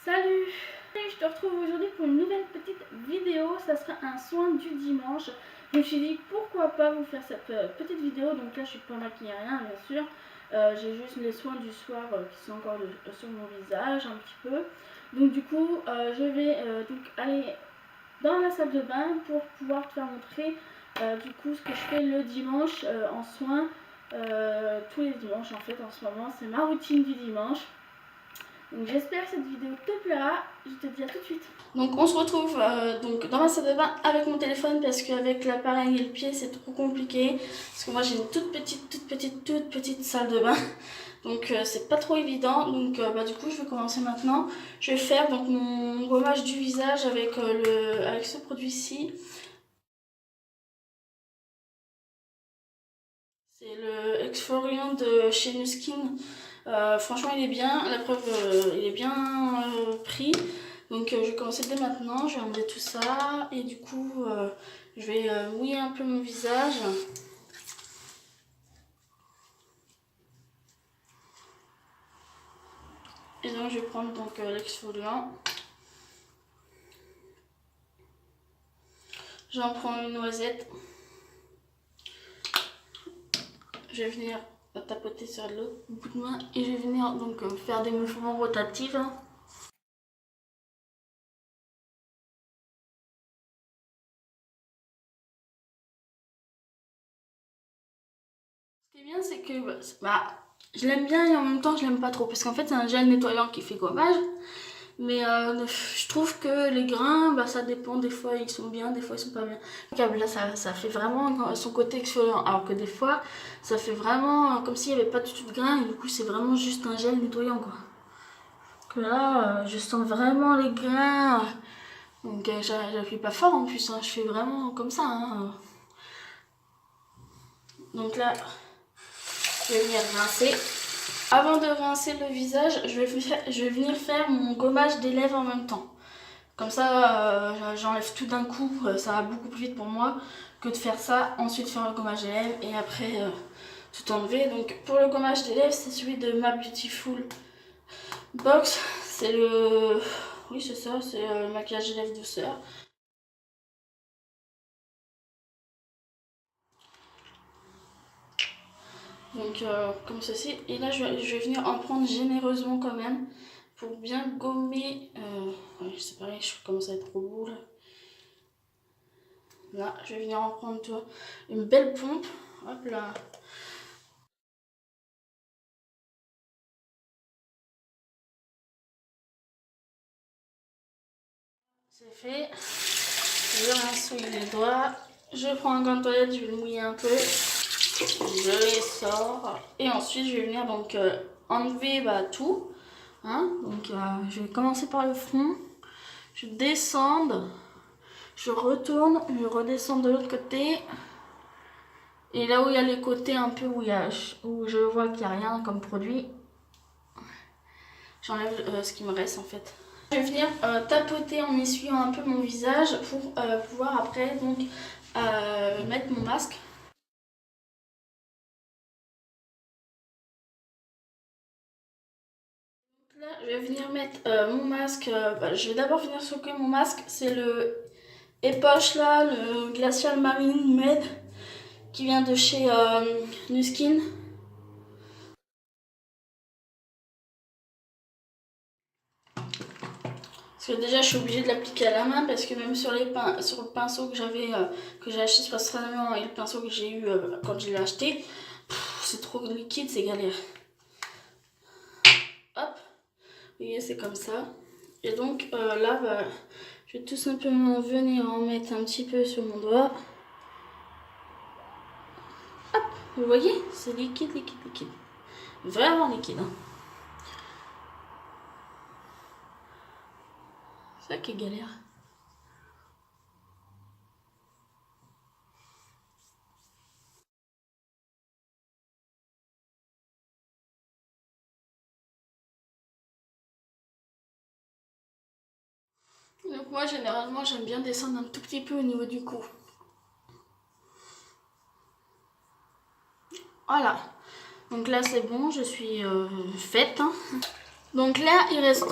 Salut! Je te retrouve aujourd'hui pour une nouvelle petite vidéo. Ça sera un soin du dimanche. Je me suis dit pourquoi pas vous faire cette petite vidéo. Donc là je suis pas maquillée rien bien sûr. J'ai juste les soins du soir qui sont encore sur mon visage un petit peu. Donc du coup je vais donc aller dans la salle de bain pour pouvoir te faire montrer du coup ce que je fais le dimanche en soins. Tous les dimanches en fait en ce moment. C'est ma routine du dimanche. Donc j'espère que cette vidéo te plaira, je te dis à tout de suite. Donc on se retrouve donc dans ma salle de bain avec mon téléphone parce qu'avec l'appareil et le pied c'est trop compliqué. Parce que moi j'ai une toute petite salle de bain. Donc c'est pas trop évident. Donc du coup je vais commencer maintenant. Je vais faire donc mon gommage du visage avec, avec ce produit-ci. C'est le exfoliant de chez Nu Skin. Franchement il est bien, la preuve il est bien pris. Donc je vais commencer dès maintenant, je vais enlever tout ça et du coup je vais mouiller un peu mon visage. Et donc je vais prendre donc l'exfoliant. J'en prends une noisette. Je vais venir tapoter sur l'autre bout de main et je vais venir donc faire des mouvements rotatifs. Ce qui est bien, c'est que je l'aime bien et en même temps je l'aime pas trop. Parce qu'en fait, c'est un gel nettoyant qui fait gommage. Mais je trouve que les grains, ça dépend. Des fois ils sont bien, des fois ils sont pas bien. Là, ça fait vraiment son côté exfoliant. Alors que des fois, ça fait vraiment comme s'il n'y avait pas du tout de grains. Et du coup, c'est vraiment juste un gel nettoyant quoi. Que là, je sens vraiment les grains. Donc, j'appuie pas fort en plus. Hein. Je fais vraiment comme ça. Hein. Donc là. Je vais venir rincer. Avant de rincer le visage, je vais venir faire mon gommage des lèvres en même temps. Comme ça, j'enlève tout d'un coup, ça va beaucoup plus vite pour moi que de faire ça, ensuite faire le gommage des lèvres et après tout enlever. Donc pour le gommage des lèvres, c'est celui de Ma Beautiful Box. C'est le... Oui c'est ça, c'est le maquillage des lèvres douceur. Donc comme ceci. Et là je vais venir en prendre généreusement quand même. Pour bien gommer, ouais, c'est pareil, je commence à être trop beau là. Là, je vais venir en prendre toi une belle pompe. Hop là. C'est fait. Je rince les doigts. Je prends un gant de toilette, je vais le mouiller un peu. Je les sors. Et ensuite, je vais venir donc enlever tout. Hein, donc, je vais commencer par le front. Je descends. Je retourne. Je redescends de l'autre côté. Et là où il y a les côtés un peu où je vois qu'il n'y a rien comme produit, j'enlève ce qui me reste en fait. Je vais venir tapoter en essuyant un peu mon visage pour pouvoir après donc mettre mon masque. Donc là, je vais venir mettre mon masque. Je vais d'abord venir secouer mon masque. C'est le Epoche là, le Glacial Marine Med qui vient de chez Nu Skin. Parce que déjà je suis obligée de l'appliquer à la main parce que même sur le pinceau que j'ai acheté spécialement et le pinceau que j'ai eu quand je l'ai acheté, c'est trop liquide, c'est galère. Hop, vous voyez c'est comme ça. Et donc là je vais tout simplement venir en mettre un petit peu sur mon doigt. Hop, vous voyez, c'est liquide. Vraiment liquide. Hein. C'est ça qui est galère. Donc moi généralement j'aime bien descendre un tout petit peu au niveau du cou. Voilà. Donc là c'est bon, je suis faite. Hein. Donc là, il reste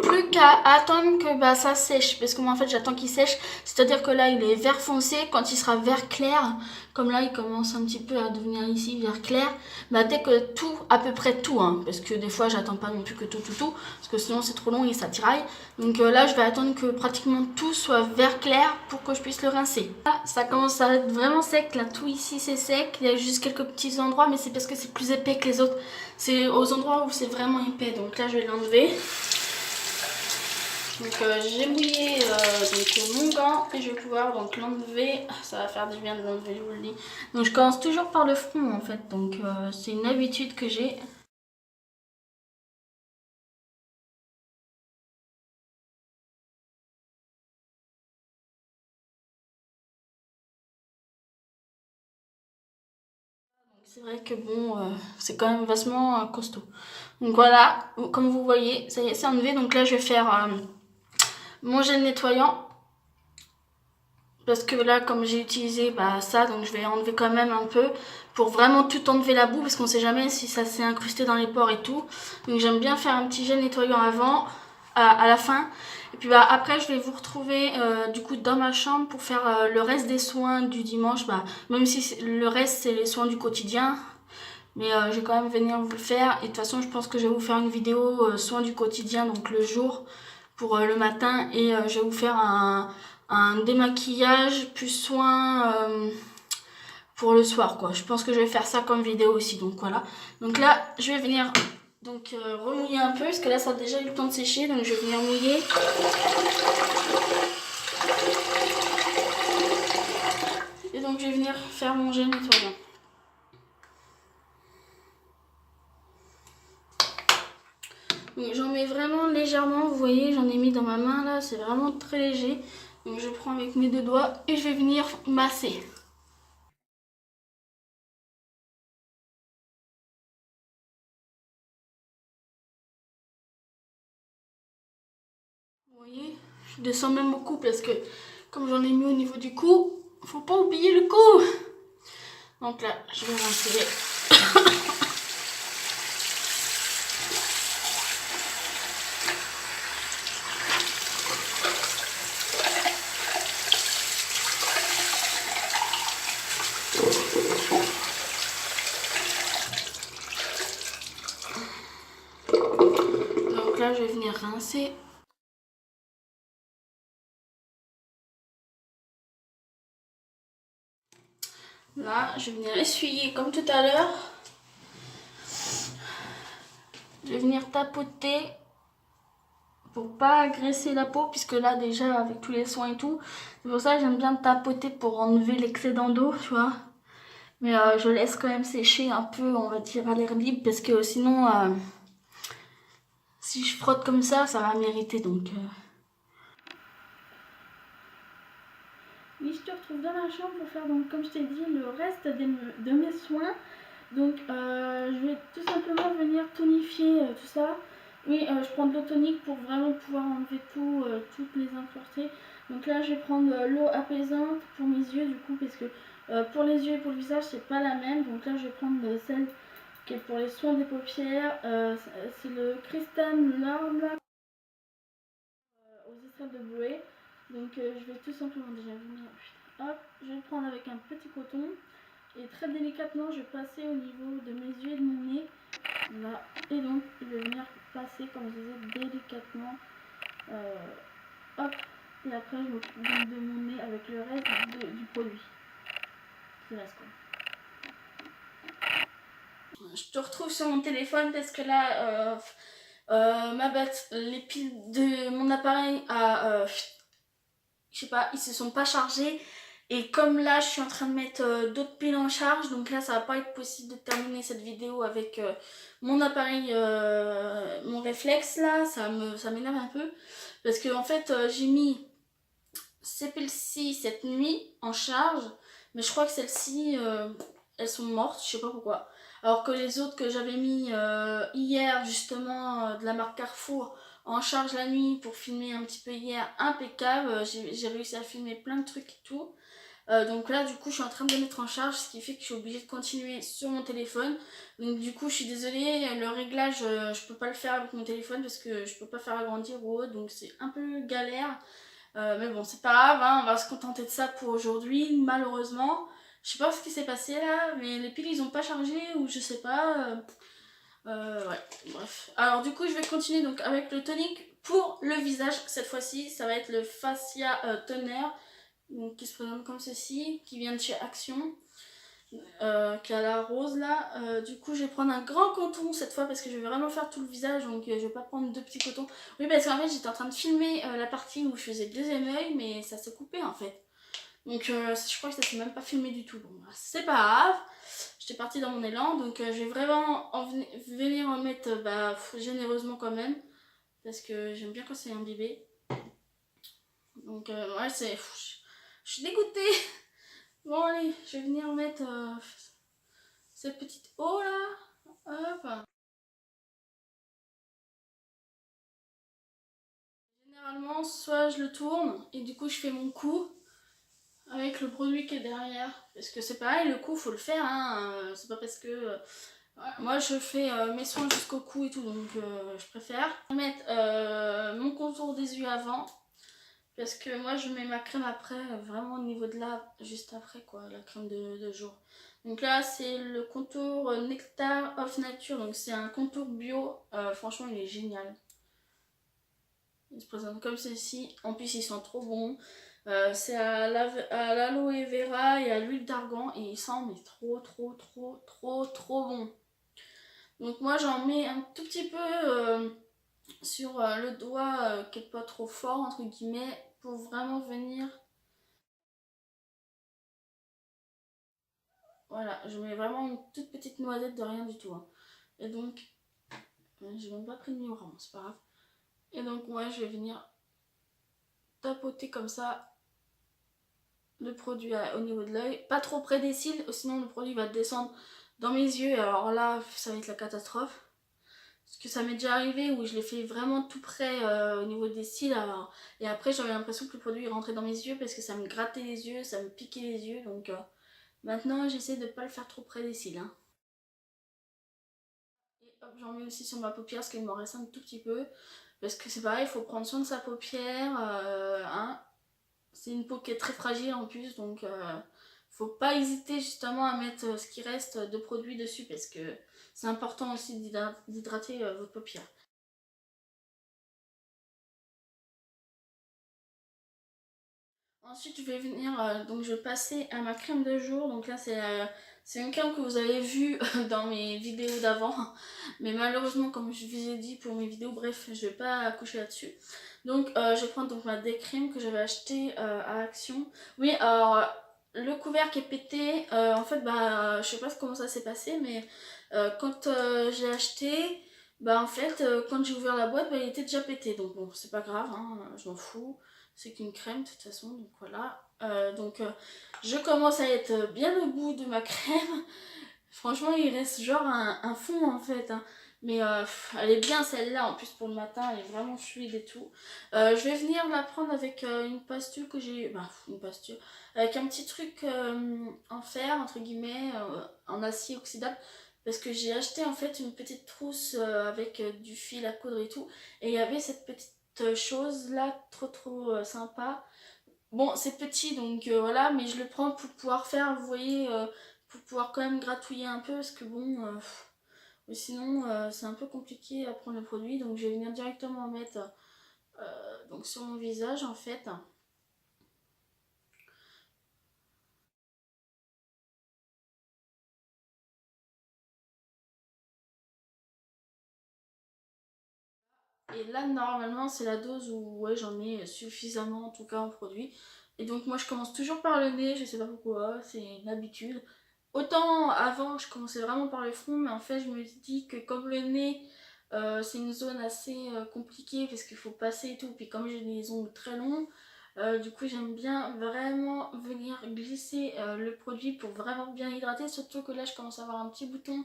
plus qu'à attendre que ça sèche. Parce que moi, en fait, j'attends qu'il sèche. C'est-à-dire que là, il est vert foncé. Quand il sera vert clair, comme là, il commence un petit peu à devenir ici vert clair. Dès que tout, à peu près tout, hein, parce que des fois, j'attends pas non plus que tout. Parce que sinon, c'est trop long et ça tiraille. Donc là, je vais attendre que pratiquement tout soit vert clair pour que je puisse le rincer. Là, ça commence à être vraiment sec. Là, tout ici, c'est sec. Il y a juste quelques petits endroits, mais c'est parce que c'est plus épais que les autres. C'est aux endroits où c'est vraiment épais. Donc là, je vais l'enlever. Donc j'ai mouillé mon gant et je vais pouvoir donc l'enlever. Ça va faire du bien de l'enlever, je vous le dis. Donc je commence toujours par le front en fait. Donc c'est une habitude que j'ai. C'est vrai que bon, c'est quand même vachement costaud. Donc voilà, comme vous voyez, ça y est, c'est enlevé. Donc là, je vais faire mon gel nettoyant. Parce que là, comme j'ai utilisé ça, donc je vais enlever quand même un peu pour vraiment tout enlever la boue parce qu'on sait jamais si ça s'est incrusté dans les pores et tout. Donc j'aime bien faire un petit gel nettoyant avant, à la fin. Et puis après, je vais vous retrouver du coup dans ma chambre pour faire le reste des soins du dimanche. Même si le reste c'est les soins du quotidien. Mais je vais quand même venir vous le faire. Et de toute façon, je pense que je vais vous faire une vidéo soins du quotidien, donc le jour pour le matin. Et je vais vous faire un démaquillage plus soin pour le soir, quoi. Je pense que je vais faire ça comme vidéo aussi. Donc voilà. Donc là, je vais venir remouiller un peu parce que là, ça a déjà eu le temps de sécher. Donc je vais venir mouiller. Et donc je vais venir faire mon gel nettoyant. J'en mets vraiment légèrement, vous voyez, j'en ai mis dans ma main là, c'est vraiment très léger. Donc je prends avec mes deux doigts et je vais venir masser. Vous voyez, je descends même au cou parce que comme j'en ai mis au niveau du cou, faut pas oublier le cou. Donc là, je vais rincer. Donc là, je vais venir rincer. Là, je vais venir essuyer comme tout à l'heure. Je vais venir tapoter pour pas agresser la peau, puisque là déjà avec tous les soins et tout, c'est pour ça que j'aime bien tapoter pour enlever l'excédent d'eau, tu vois. Mais je laisse quand même sécher un peu, on va dire, à l'air libre, parce que sinon, si je frotte comme ça va m'irriter, donc... Oui, je te retrouve dans ma chambre pour faire, donc, comme je t'ai dit, le reste de mes soins. Donc, je vais tout simplement venir tonifier tout ça. Oui, je prends de l'eau tonique pour vraiment pouvoir enlever toutes les impuretés. Donc là, je vais prendre l'eau apaisante pour mes yeux, du coup, parce que pour les yeux et pour le visage, c'est pas la même. Donc là, je vais prendre celle qui est pour les soins des paupières. C'est le Crystal Norm aux essais de Bray. Donc je vais tout simplement déjà venir, hop, je vais le prendre avec un petit coton et très délicatement je vais passer au niveau de mes yeux et de mon nez là, et donc je vais venir passer comme je disais délicatement, hop, et après je m'occupe de mon nez avec le reste du produit qui reste, quoi. Je te retrouve sur mon téléphone parce que là les piles de mon appareil je sais pas, ils se sont pas chargés. Et comme là, je suis en train de mettre d'autres piles en charge, donc là, ça va pas être possible de terminer cette vidéo avec mon appareil, mon réflexe là, ça m'énerve un peu. Parce que en fait, j'ai mis ces piles-ci cette nuit en charge, mais je crois que celles-ci, elles sont mortes, je sais pas pourquoi. Alors que les autres que j'avais mis hier, justement, de la marque Carrefour, en charge la nuit pour filmer un petit peu hier, impeccable. J'ai réussi à filmer plein de trucs et tout. Donc là du coup je suis en train de le mettre en charge, ce qui fait que je suis obligée de continuer sur mon téléphone. Donc du coup je suis désolée, le réglage je peux pas le faire avec mon téléphone parce que je peux pas faire agrandir ou autre, donc c'est un peu galère. Mais bon c'est pas grave, hein, on va se contenter de ça pour aujourd'hui malheureusement. Je sais pas ce qui s'est passé là, mais les piles ils ont pas chargé ou je sais pas. Ouais, bref. Alors du coup je vais continuer donc avec le tonique pour le visage. Cette fois-ci ça va être le Fascia Toner, donc, qui se présente comme ceci, qui vient de chez Action, qui a la rose là. Du coup je vais prendre un grand coton cette fois parce que je vais vraiment faire tout le visage, donc je vais pas prendre deux petits cotons. Oui parce qu'en fait j'étais en train de filmer la partie où je faisais le deuxième œil, mais ça s'est coupé en fait. Donc je crois que ça s'est même pas filmé du tout. Bon bah, c'est pas grave. J'étais partie dans mon élan, donc je vais vraiment venir en mettre généreusement quand même. Parce que j'aime bien quand c'est imbibé. Donc ouais, je suis dégoûtée. Bon allez, je vais venir mettre cette petite eau là. Hop. Généralement, soit je le tourne et du coup je fais mon coup avec le produit qui est derrière. Parce que c'est pareil, le coup faut le faire, hein. C'est pas parce que... moi je fais mes soins jusqu'au cou et tout, donc je préfère mettre mon contour des yeux avant. Parce que moi je mets ma crème après, vraiment au niveau de là, juste après quoi, la crème de jour. Donc là c'est le contour Nectar of Nature, donc c'est un contour bio, franchement il est génial. Il se présente comme ceci, en plus il sent trop bon. C'est à l'aloe vera et à l'huile d'argan et il sent mais trop bon. Donc moi j'en mets un tout petit peu sur le doigt qui est pas trop fort entre guillemets pour vraiment venir. Voilà, je mets vraiment une toute petite noisette de rien du tout. Hein. Et donc, j'ai même pas pris de miroir, c'est pas grave. Et donc moi je vais venir tapoter comme ça le produit au niveau de l'œil. Pas trop près des cils, sinon le produit va descendre dans mes yeux. Et alors là, ça va être la catastrophe. Parce que ça m'est déjà arrivé où je l'ai fait vraiment tout près au niveau des cils. Alors, et après j'avais l'impression que le produit rentrait dans mes yeux parce que ça me grattait les yeux, ça me piquait les yeux. Donc maintenant j'essaie de pas le faire trop près des cils. Hein. Et hop, j'en mets aussi sur ma paupière parce qu'il m'en reste un tout petit peu. Parce que c'est pareil, il faut prendre soin de sa paupière. Hein. C'est une peau qui est très fragile en plus, donc faut pas hésiter justement à mettre ce qui reste de produit dessus parce que c'est important aussi d'hydrater votre paupière. Ensuite, je vais venir, donc je vais passer à ma crème de jour. Donc là, c'est une crème que vous avez vue dans mes vidéos d'avant. Mais malheureusement, comme je vous ai dit pour mes vidéos, bref, je vais pas coucher là-dessus. Donc, je vais prendre donc, ma décrème que j'avais acheté à Action. Oui, alors, le couvercle est pété. En fait, je sais pas comment ça s'est passé, mais quand j'ai acheté, en fait, quand j'ai ouvert la boîte, il était déjà pété. Donc bon, c'est pas grave, hein, je m'en fous. C'est qu'une crème de toute façon, donc voilà. Je commence à être bien au bout de ma crème. Franchement, il reste genre un fond en fait. Hein. Mais elle est bien celle-là, en plus pour le matin, elle est vraiment fluide et tout. Je vais venir la prendre avec une pastule que j'ai... une pastule. Avec un petit truc en fer, entre guillemets, en acier oxydable. Parce que j'ai acheté en fait une petite trousse avec du fil à coudre et tout. Et il y avait cette petite chose là trop sympa. Bon c'est petit donc voilà, mais je le prends pour pouvoir faire, vous voyez, pour pouvoir quand même gratouiller un peu parce que bon sinon c'est un peu compliqué à prendre le produit, donc je vais venir directement mettre donc sur mon visage en fait. Et là normalement c'est la dose où ouais, j'en ai suffisamment en tout cas en produit. Et donc moi je commence toujours par le nez, je sais pas pourquoi, c'est une habitude. Autant avant je commençais vraiment par le front, mais en fait je me dis que comme le nez c'est une zone assez compliquée parce qu'il faut passer et tout, puis comme j'ai des ongles très longs, du coup j'aime bien vraiment venir glisser le produit pour vraiment bien hydrater, surtout que là je commence à avoir un petit bouton.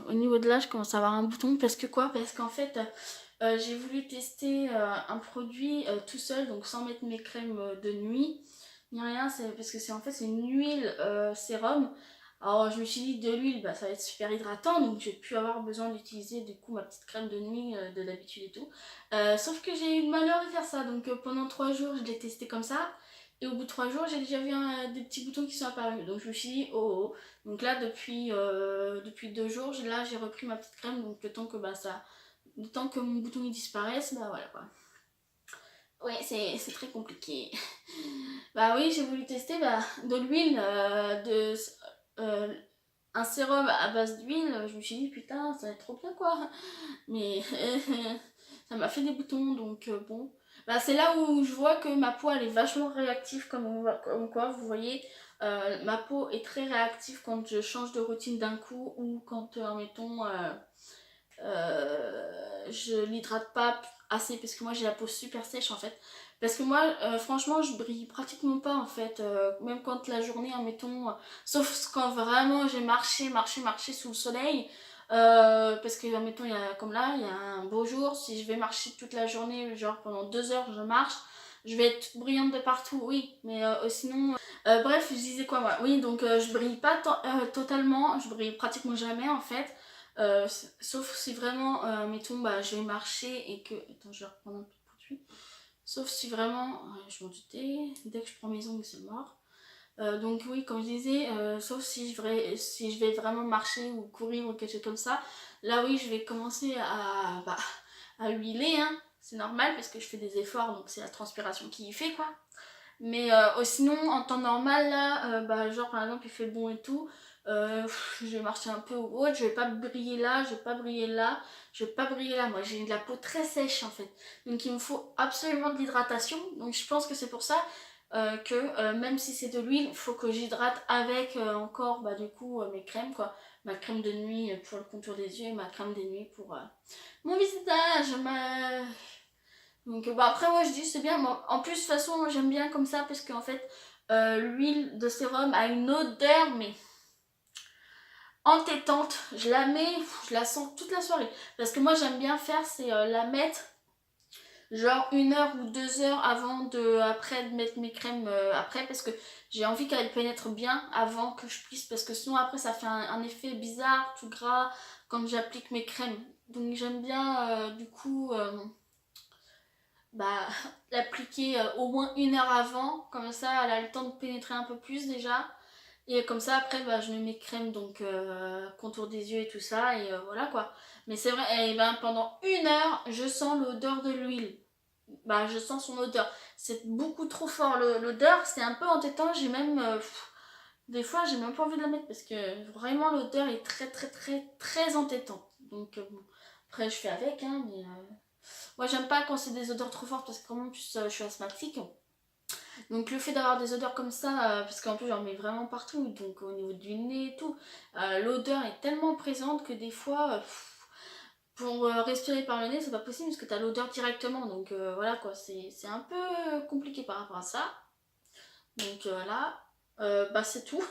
Au niveau de là, je commence à avoir un bouton parce que quoi? Parce qu'en fait, j'ai voulu tester un produit tout seul, donc sans mettre mes crèmes de nuit. ni rien, c'est parce que c'est en fait c'est une huile sérum. Alors je me suis dit de l'huile, bah, ça va être super hydratant, donc je vais plus avoir besoin d'utiliser du coup ma petite crème de nuit de d'habitude et tout. Sauf que j'ai eu le malheur de faire ça, donc pendant 3 jours je l'ai testé comme ça. Et au bout de 3 jours, j'ai déjà vu des petits boutons qui sont apparus. Donc je me suis dit, oh, oh. Donc là, depuis 2 jours, là j'ai repris ma petite crème. Donc le temps que mon bouton il disparaisse, bah voilà quoi. Ouais, c'est très compliqué. Bah oui, j'ai voulu tester de l'huile, euh, un sérum à base d'huile. Je me suis dit, putain, ça va être trop bien quoi. Mais ça m'a fait des boutons, donc bon. Bah, c'est là où je vois que ma peau elle est vachement réactive, comme quoi vous voyez, ma peau est très réactive quand je change de routine d'un coup ou quand, mettons, je l'hydrate pas assez parce que moi j'ai la peau super sèche en fait. Parce que moi, franchement, je brille pratiquement pas en fait, même quand la journée, admettons, sauf quand vraiment j'ai marché sous le soleil. Parce que, admettons, comme là, il y a un beau jour, si je vais marcher toute la journée, genre pendant 2 heures, je marche, je vais être toute brillante de partout, oui, mais sinon, bref, je disais quoi moi? Oui, donc je brille pas totalement, je brille pratiquement jamais en fait. Sauf si vraiment, mettons, bah, je vais marcher et que. Attends, je vais reprendre un peu de produit. Sauf si vraiment, je m'en doutais, dès que je prends mes ongles, c'est mort. Donc oui, comme je disais, sauf si je vais vraiment marcher ou courir ou quelque chose comme ça, là oui, je vais commencer à huiler, hein. C'est normal parce que je fais des efforts, donc c'est la transpiration qui y fait quoi. Mais sinon, en temps normal, là, genre par exemple, il fait bon et tout, je vais marcher un peu ou autre, je vais pas briller là, je vais pas briller là, je vais pas briller là. Moi, j'ai de la peau très sèche en fait. Donc, il me faut absolument de l'hydratation. Donc, je pense que c'est pour ça que même si c'est de l'huile, il faut que j'hydrate avec encore, bah, du coup, mes crèmes quoi. Ma crème de nuit pour le contour des yeux et ma crème de nuit pour mon visage, donc bah après moi je dis c'est bien, moi, en plus de toute façon moi j'aime bien comme ça parce qu'en fait l'huile de sérum a une odeur mais entêtante, je la mets, je la sens toute la soirée, parce que moi j'aime bien faire c'est la mettre genre 1 heure ou 2 heures après de mettre mes crèmes après, parce que j'ai envie qu'elle pénètre bien avant que je puisse, parce que sinon après ça fait un effet bizarre, tout gras quand j'applique mes crèmes, donc j'aime bien du coup bah, l'appliquer au moins 1 heure avant, comme ça elle a le temps de pénétrer un peu plus déjà, et comme ça après bah, je mets mes crèmes, donc contour des yeux et tout ça, et voilà quoi. Mais c'est vrai, et ben, pendant 1 heure je sens l'odeur de l'huile, bah je sens son odeur, c'est beaucoup trop fort l'odeur, c'est un peu entêtant, j'ai même des fois j'ai même pas envie de la mettre parce que vraiment l'odeur est très très très très entêtante, donc bon, après je fais avec hein, mais moi j'aime pas quand c'est des odeurs trop fortes parce que en plus je suis asthmatique. Donc le fait d'avoir des odeurs comme ça, parce qu'en plus j'en mets vraiment partout, donc au niveau du nez et tout, l'odeur est tellement présente que des fois, pour respirer par le nez c'est pas possible parce que t'as l'odeur directement. Donc voilà quoi, c'est un peu compliqué par rapport à ça. Donc voilà, bah c'est tout.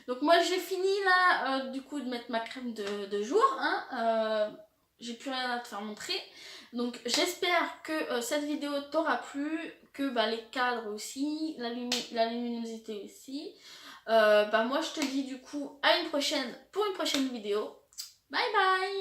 Donc moi j'ai fini là du coup de mettre ma crème de jour, hein. J'ai plus rien à te faire montrer. Donc j'espère que cette vidéo t'aura plu, que bah, les cadres aussi, la luminosité aussi. Bah moi je te dis du coup à une prochaine pour une prochaine vidéo. Bye bye!